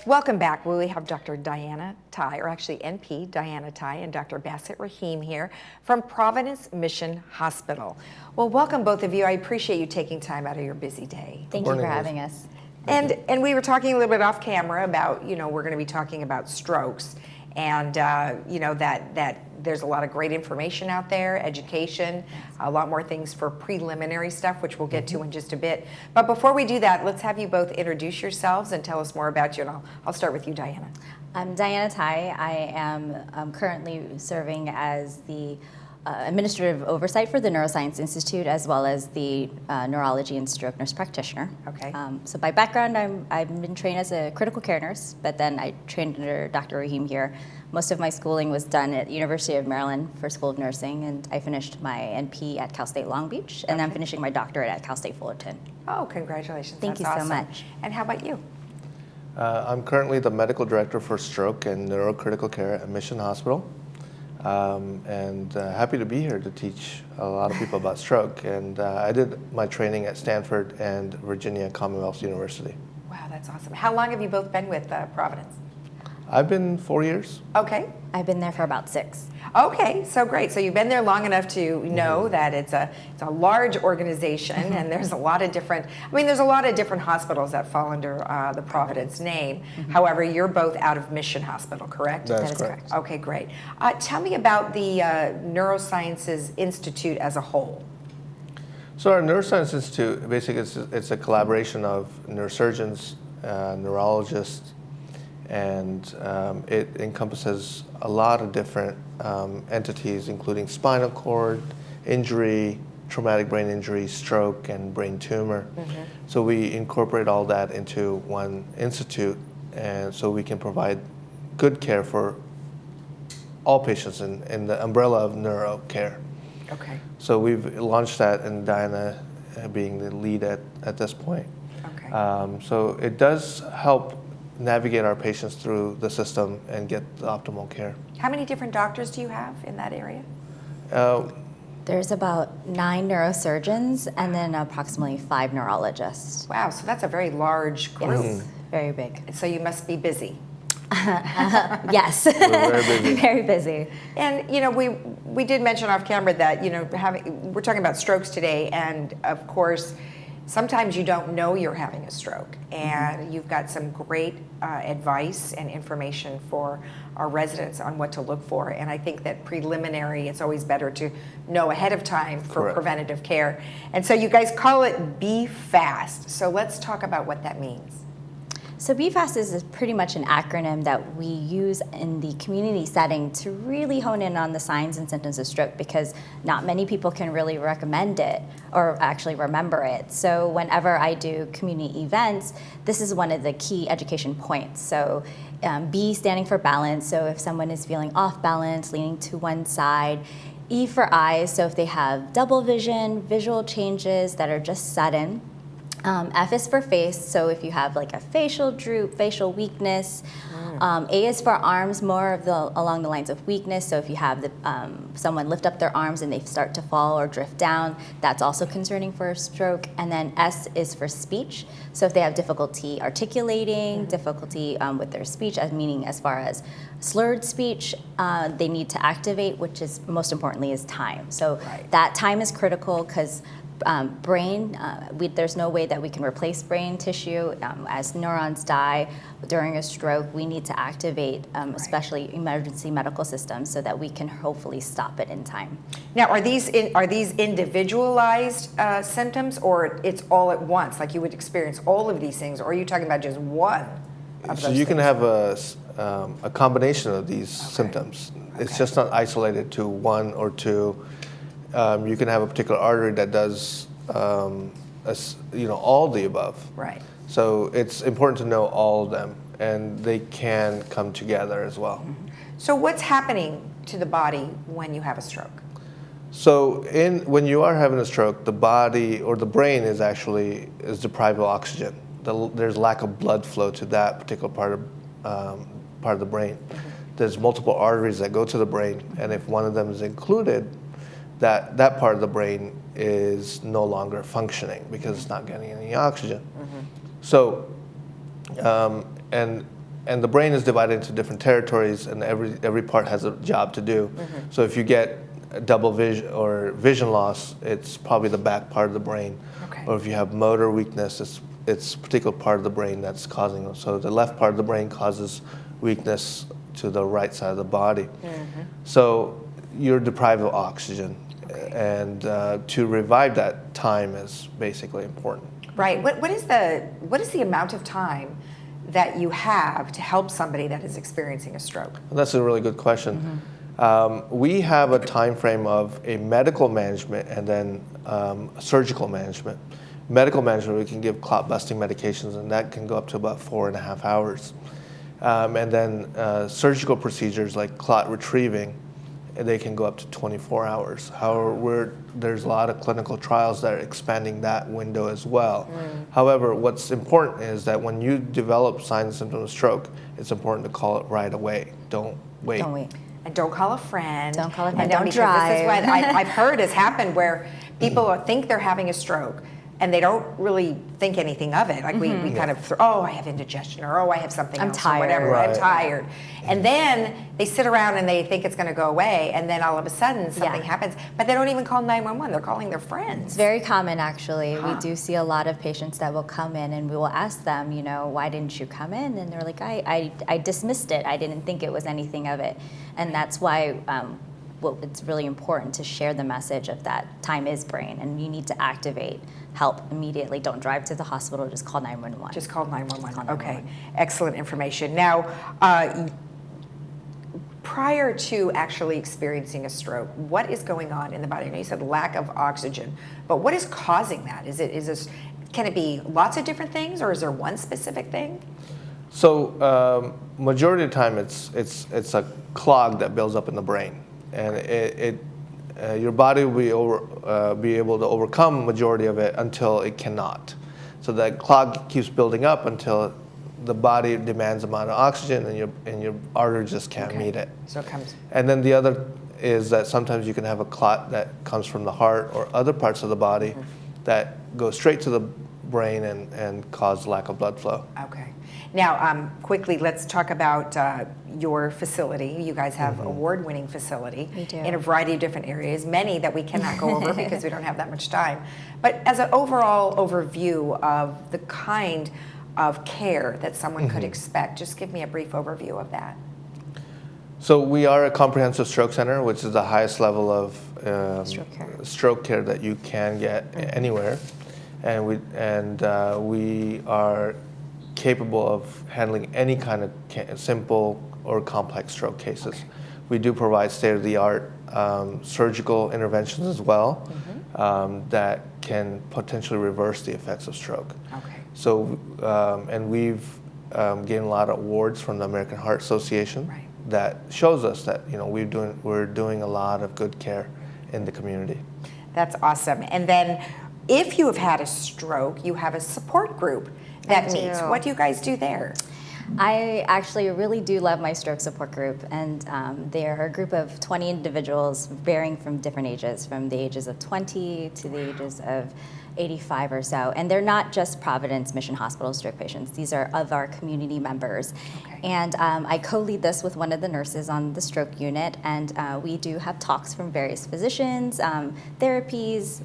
Welcome back. We have Dr. Diana Tai, or actually NP Diana Tai, and Dr. Bassett Rahim here from Providence Mission Hospital. Well, welcome both of you. I appreciate you taking time out of your busy day. Thank you for having us. And we were talking a little bit off camera about, we're going to be talking about strokes, and that there's a lot of great information out there, education, a lot more things for preliminary stuff, which we'll get to in just a bit. But before we do that, let's have you both introduce yourselves and tell us more about you. And I'll start with you, Diana. I'm Diana Tai. I am currently serving as the administrative oversight for the Neuroscience Institute, as well as the neurology and stroke nurse practitioner. Okay. So by background, I've been trained as a critical care nurse, but then I trained under Dr. Rahim here. Most of my schooling was done at the University of Maryland for School of Nursing, and I finished my NP at Cal State Long Beach, and I'm finishing my doctorate at Cal State Fullerton. Oh, congratulations. Thank That's you so awesome. much. And how about you? I'm currently the medical director for stroke and neurocritical care at Mission Hospital. And happy to be here to teach a lot of people about stroke. And I did my training at Stanford and Virginia Commonwealth University. Wow, that's awesome. How long have you both been with Providence? I've been 4 years. Okay. I've been there for about 6. Okay, so great. So you've been there long enough to know that it's a large organization, and there's a lot of different, there's a lot of different hospitals that fall under the Providence name. However, you're both out of Mission Hospital, correct? That is correct. Okay, great. Tell me about the Neurosciences Institute as a whole. So our Neuroscience Institute, basically it's a collaboration of neurosurgeons, neurologists, and it encompasses a lot of different entities, including spinal cord injury, traumatic brain injury, stroke, and brain tumor. So we incorporate all that into one institute, and so we can provide good care for all patients in the umbrella of neuro care. Okay. So we've launched that, and Diana being the lead at this point. Okay. So it does help navigate our patients through the system and get the optimal care. How many different doctors do you have in that area? There's about 9 neurosurgeons and then approximately 5 neurologists. Wow, so that's a very large group. Yes, very big. So you must be busy. Yes, We're very busy. very busy. And we did mention off camera that we're talking about strokes today, and of course, sometimes you don't know you're having a stroke, and you've got some great advice and information for our residents on what to look for. And I think that preliminary, it's always better to know ahead of time for Correct. preventative care. And so you guys call it Be Fast. So let's talk about what that means. So BFAST is pretty much an acronym that we use in the community setting to really hone in on the signs and symptoms of stroke, because not many people can really recommend it or actually remember it. So whenever I do community events, this is one of the key education points. So B standing for balance. So if someone is feeling off balance, leaning to one side. E for eyes. So if they have double vision, visual changes that are just sudden. F is for face, so if you have like a facial droop, facial weakness. A is for arms, more of along the lines of weakness, so if you have someone lift up their arms and they start to fall or drift down, that's also concerning for a stroke. And then S is for speech, so if they have difficulty articulating, difficulty with their speech, meaning as far as slurred speech, they need to activate, which is most importantly is time. So that time is critical, because brain, there's no way that we can replace brain tissue. As neurons die during a stroke, we need to activate, especially emergency medical systems, so that we can hopefully stop it in time. Now, are these individualized symptoms, or it's all at once, like you would experience all of these things, or are you talking about just one of So those you can things? have a combination of these symptoms. It's just not isolated to one or two. You can have a particular artery that does, all the above. Right. So it's important to know all of them, and they can come together as well. So what's happening to the body when you have a stroke? So when you are having a stroke, the body or the brain is deprived of oxygen. There's lack of blood flow to that particular part of the brain. There's multiple arteries that go to the brain, and if one of them is included, that part of the brain is no longer functioning because it's not getting any oxygen. So, and and the brain is divided into different territories, and every part has a job to do. So if you get double vision or vision loss, it's probably the back part of the brain. Okay. Or if you have motor weakness, it's a particular part of the brain that's causing it. So the left part of the brain causes weakness to the right side of the body. So you're deprived of oxygen, and to revive that, time is basically important. Right. What is the amount of time that you have to help somebody that is experiencing a stroke? Well, that's a really good question. We have a time frame of a medical management and then surgical management. Medical management, we can give clot busting medications, and that can go up to about 4.5 hours. And then surgical procedures like clot retrieving, they can go up to 24 hours. However, there's a lot of clinical trials that are expanding that window as well. However, what's important is that when you develop signs and symptoms of stroke, it's important to call it right away. Don't wait. Don't wait. And don't call a friend. Don't call a friend. And Don't because drive. This is what I've heard has happened where people think they're having a stroke and they don't really think anything of it. Like we kind of, oh, I have indigestion, or oh, I have something I'm else, tired. or whatever, Right. I'm tired. And then they sit around and they think it's going to go away, and then all of a sudden something happens, but they don't even call 911, they're calling their friends. It's very common, actually. We do see a lot of patients that will come in and we will ask them, you know, why didn't you come in? And they're like, I dismissed it. I didn't think it was anything of it. And that's why well, it's really important to share the message of that time is brain, and you need to activate help immediately. Don't drive to the hospital, just call 911. Just call 911. Call Okay, 911. excellent information. Now, prior to actually experiencing a stroke, what is going on in the body? I know you said lack of oxygen, but what is causing that? Can it be lots of different things, or is there one specific thing? So majority of the time, it's a clog that builds up in the brain, and your body will be able to overcome majority of it until it cannot. So that clog keeps building up until the body demands amount of oxygen, and your artery just can't meet it. So it comes. And then the other is that sometimes you can have a clot that comes from the heart or other parts of the body that go straight to the brain and cause lack of blood flow. Okay. Now, quickly, let's talk about your facility. You guys have award-winning facility We do. in a variety of different areas, many that we cannot go over because we don't have that much time. But as an overall overview of the kind of care that someone could expect, just give me a brief overview of that. So we are a comprehensive stroke center, which is the highest level of stroke care that you can get anywhere, and we are capable of handling any kind of simple or complex stroke cases. Okay. We do provide state-of-the-art surgical interventions as well that can potentially reverse the effects of stroke. Okay. So, and we've gained a lot of awards from the American Heart Association Right. that shows us that we're doing a lot of good care in the community. That's awesome. And then if you have had a stroke, you have a support group that I meets. do. What do you guys do there? I actually really do love my stroke support group, and they're a group of 20 individuals varying from different ages, from the ages of 20 to the ages of 85 or so. And they're not just Providence Mission Hospital stroke patients. These are of our community members. Okay. And I co-lead this with one of the nurses on the stroke unit, and we do have talks from various physicians, therapies.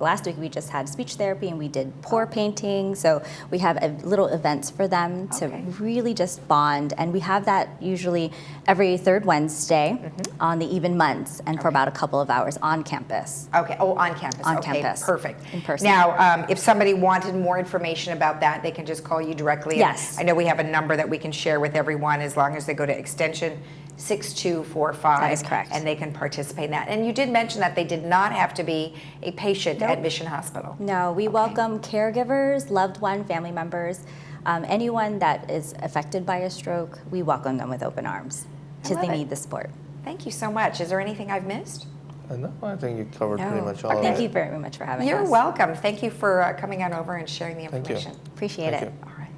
Last week we just had speech therapy, and we did pour painting. So we have little events for them to really just bond, and we have that usually every third Wednesday on the even months, and for about a couple of hours on campus. Okay. Oh, on campus. On okay, campus. Perfect. In person. Now, if somebody wanted more information about that, they can just call you directly. Yes. I know we have a number that we can share with everyone as long as they go to extension 6245. That is correct. And they can participate in that. And you did mention that they did not have to be a patient at Mission Hospital. No, we welcome caregivers, loved one, family members, anyone that is affected by a stroke. We welcome them with open arms because they love it. need the support. Thank you so much. Is there anything I've missed? No, I think you covered pretty much all of Thank it. you very much for having us. You're welcome. Thank you for coming on over and sharing the Thank you. information. Appreciate Thank it. you. All right.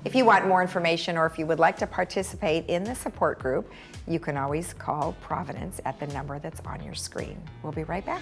If you want more information or if you would like to participate in the support group, you can always call Providence at the number that's on your screen. We'll be right back.